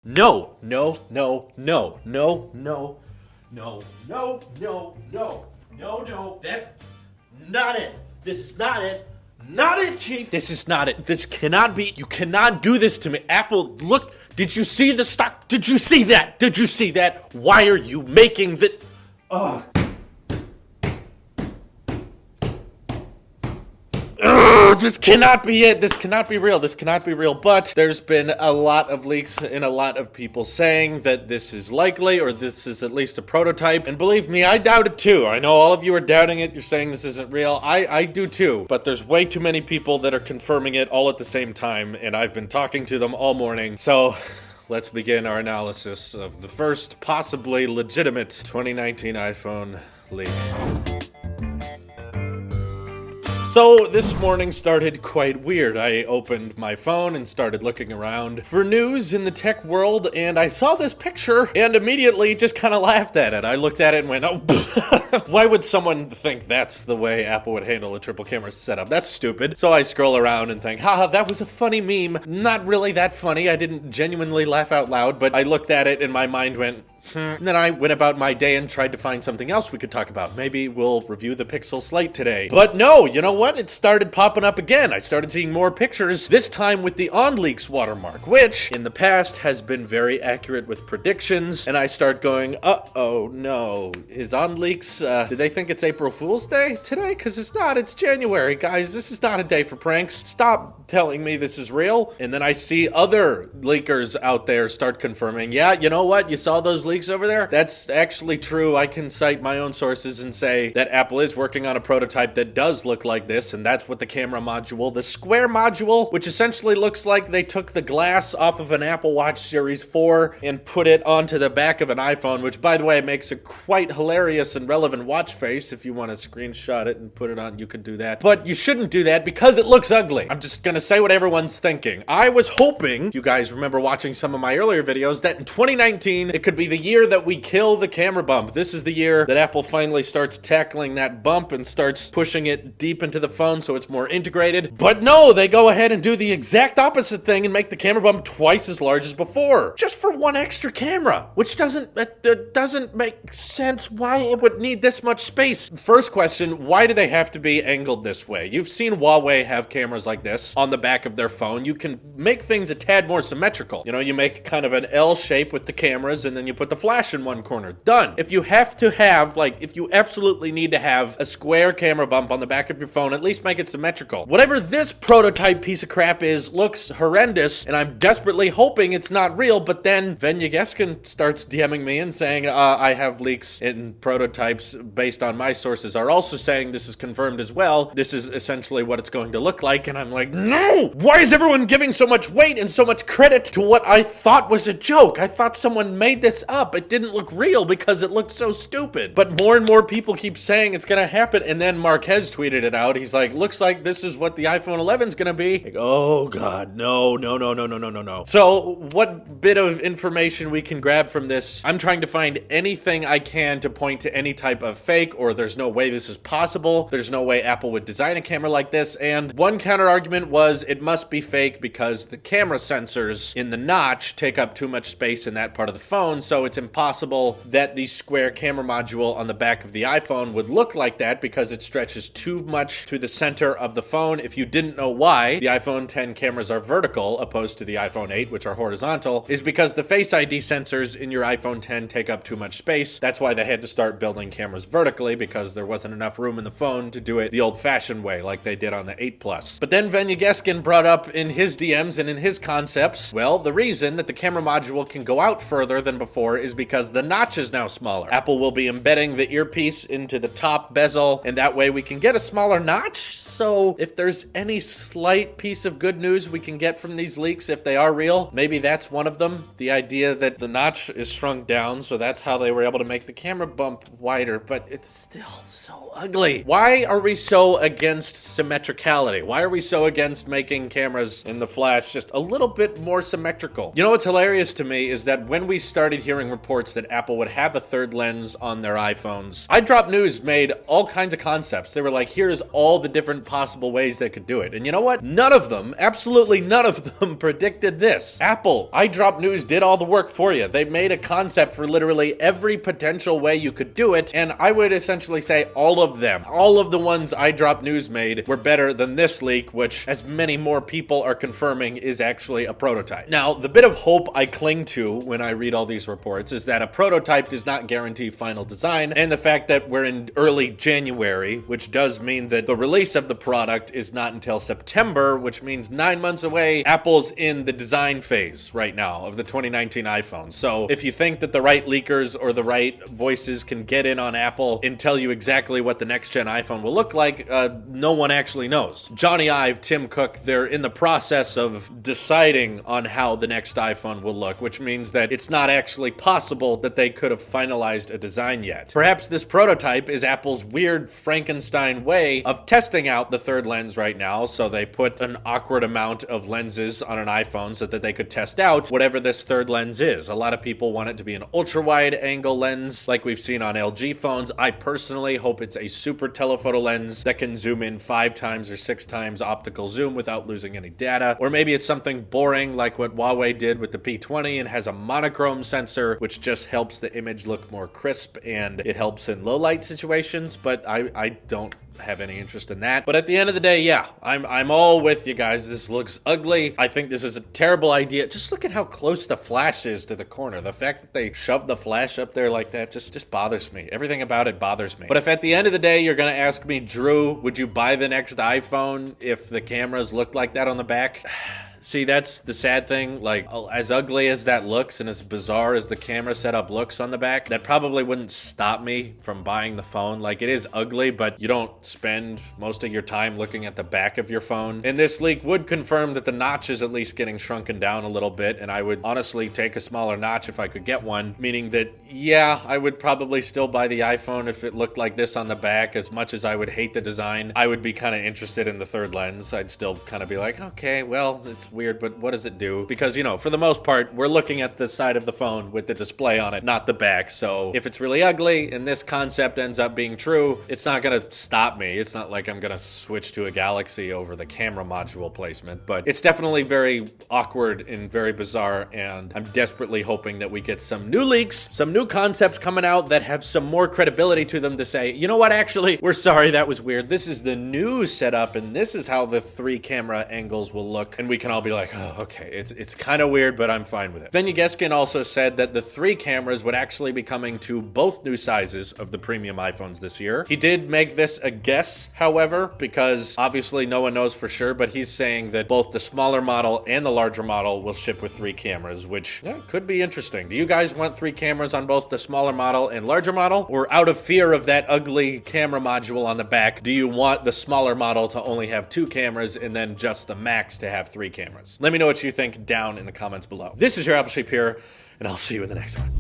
No, no, no, no, no, no, no, no, no, no, no, no, that's not it. This is not it. Not it, Chief. This is not it. This cannot be. You cannot do this to me. Apple, look, did you see the stock? Did you see that? Did you see that? Why are you making this? Ugh. This cannot be it. This cannot be real. This cannot be real. But there's been a lot of leaks and a lot of people saying that this is likely, or this is at least a prototype. And believe me, I doubt it too. I know all of you are doubting it. You're saying this isn't real. I do too. But there's way too many people that are confirming it all at the same time. And I've been talking to them all morning. So let's begin our analysis of the first possibly legitimate 2019 iPhone leak. So this morning started quite weird. I opened my phone and started looking around for news in the tech world, and I saw this picture and immediately just kind of laughed at it. I looked at it and went, oh, why would someone think that's the way Apple would handle a triple camera setup? That's stupid. So I scroll around and think, haha, that was a funny meme. Not really that funny. I didn't genuinely laugh out loud, but I looked at it and my mind went, And then I went about my day and tried to find something else we could talk about. Maybe we'll review the Pixel Slate today. But no, you know what? It started popping up again. I started seeing more pictures, this time with the OnLeaks watermark, which in the past has been very accurate with predictions. And I start going, uh-oh, no. Is OnLeaks, do they think it's April Fool's Day today? Because it's not. It's January, guys. This is not a day for pranks. Stop telling me this is real. And then I see other leakers out there start confirming, yeah, you know what? You saw those leaks over there? That's actually true. I can cite my own sources and say that Apple is working on a prototype that does look like this, and that's what the camera module, the square module, which essentially looks like they took the glass off of an Apple Watch Series 4 and put it onto the back of an iPhone, which, by the way, makes a quite hilarious and relevant watch face. If you want to screenshot it and put it on, you could do that. But you shouldn't do that because it looks ugly. I'm just gonna say what everyone's thinking. I was hoping, you guys remember watching some of my earlier videos, that in 2019, it could be the year that we kill the camera bump. This is the year that Apple finally starts tackling that bump and starts pushing it deep into the phone so it's more integrated. But no, they go ahead and do the exact opposite thing and make the camera bump twice as large as before. Just for one extra camera, which doesn't make sense why it would need this much space. First question, why do they have to be angled this way? You've seen Huawei have cameras like this on the back of their phone. You can make things a tad more symmetrical. You know, you make kind of an L shape with the cameras and then you put the flash in one corner. Done. If you have to have, if you absolutely need to have a square camera bump on the back of your phone, at least make it symmetrical. Whatever this prototype piece of crap is looks horrendous, and I'm desperately hoping it's not real, but then Venyageskin starts DMing me and saying, I have leaks in prototypes based on my sources are also saying this is confirmed as well. This is essentially what it's going to look like, and I'm like, no! Why is everyone giving so much weight and so much credit to what I thought was a joke? I thought someone made this up. It didn't look real because it looked so stupid. But more and more people keep saying it's gonna happen, and then Marquez tweeted it out. He's like, looks like this is what the iPhone 11's gonna be. Like, oh god, no. So what bit of information we can grab from this? I'm trying to find anything I can to point to any type of fake, or there's no way this is possible. There's no way Apple would design a camera like this, and one counter argument was it must be fake because the camera sensors in the notch take up too much space in that part of the phone, so it's impossible that the square camera module on the back of the iPhone would look like that because it stretches too much to the center of the phone. If you didn't know why the iPhone 10 cameras are vertical opposed to the iPhone 8, which are horizontal, is because the Face ID sensors in your iPhone 10 take up too much space. That's why they had to start building cameras vertically, because there wasn't enough room in the phone to do it the old-fashioned way like they did on the 8 Plus. But then Venyageskin brought up in his DMs and in his concepts, well, the reason that the camera module can go out further than before is because the notch is now smaller. Apple will be embedding the earpiece into the top bezel, and that way we can get a smaller notch. So if there's any slight piece of good news we can get from these leaks, if they are real, maybe that's one of them. The idea that the notch is shrunk down, so that's how they were able to make the camera bump wider, but it's still so ugly. Why are we so against symmetricality? Why are we so against making cameras in the flash just a little bit more symmetrical? You know what's hilarious to me is that when we started hearing hearing reports that Apple would have a third lens on their iPhones, iDropNews made all kinds of concepts. They were like, here's all the different possible ways they could do it. And you know what? None of them, absolutely none of them predicted this. Apple, iDropNews did all the work for you. They made a concept for literally every potential way you could do it, and I would essentially say all of them. All of the ones iDropNews made were better than this leak, which, as many more people are confirming, is actually a prototype. Now, the bit of hope I cling to when I read all these reports is that a prototype does not guarantee final design, and the fact that we're in early January, which does mean that the release of the product is not until September, which means 9 months away. Apple's in the design phase right now of the 2019 iPhone. So if you think that the right leakers or the right voices can get in on Apple and tell you exactly what the next gen iPhone will look like, no one actually knows. Johnny Ive, Tim Cook, they're in the process of deciding on how the next iPhone will look, which means that it's not actually possible that they could have finalized a design yet. Perhaps this prototype is Apple's weird Frankenstein way of testing out the third lens right now, so they put an awkward amount of lenses on an iPhone so that they could test out whatever this third lens is. A lot of people want it to be an ultra-wide angle lens like we've seen on LG phones. I personally hope it's a super telephoto lens that can zoom in 5 times or 6 times optical zoom without losing any data. Or maybe it's something boring like what Huawei did with the P20 and has a monochrome sensor, which just helps the image look more crisp and it helps in low light situations, but I don't have any interest in that. But at the end of the day, yeah, I'm all with you guys. This looks ugly. I think this is a terrible idea. Just look at how close the flash is to the corner. The fact that they shoved the flash up there like that just bothers me. Everything about it bothers me. But if at the end of the day you're gonna ask me, Drew, would you buy the next iPhone if the cameras looked like that on the back? See, that's the sad thing. Like, as ugly as that looks and as bizarre as the camera setup looks on the back, that probably wouldn't stop me from buying the phone. Like, it is ugly, but you don't spend most of your time looking at the back of your phone. And this leak would confirm that the notch is at least getting shrunken down a little bit, and I would honestly take a smaller notch if I could get one, meaning that, yeah, I would probably still buy the iPhone if it looked like this on the back. As much as I would hate the design, I would be kind of interested in the third lens. I'd still kind of be like, okay, well, it's weird, but what does it do? Because, you know, for the most part, we're looking at the side of the phone with the display on it, not the back. So if it's really ugly and this concept ends up being true, it's not going to stop me. It's not like I'm going to switch to a Galaxy over the camera module placement, but it's definitely very awkward and very bizarre, and I'm desperately hoping that we get some new leaks, some new concepts coming out that have some more credibility to them to say, you know what, actually, we're sorry, that was weird. This is the new setup, and this is how the 3 camera angles will look, and we can all be like, oh, okay, it's kind of weird, but I'm fine with it. Then Yegeskin also said that the 3 cameras would actually be coming to both new sizes of the premium iPhones this year. He did make this a guess, however, because obviously no one knows for sure, but he's saying that both the smaller model and the larger model will ship with 3 cameras, which could be interesting. Do you guys want 3 cameras on both the smaller model and larger model? Or out of fear of that ugly camera module on the back, do you want the smaller model to only have 2 cameras and then just the Max to have 3 cameras? Let me know what you think down in the comments below. This is your Apple Sheep here, and I'll see you in the next one.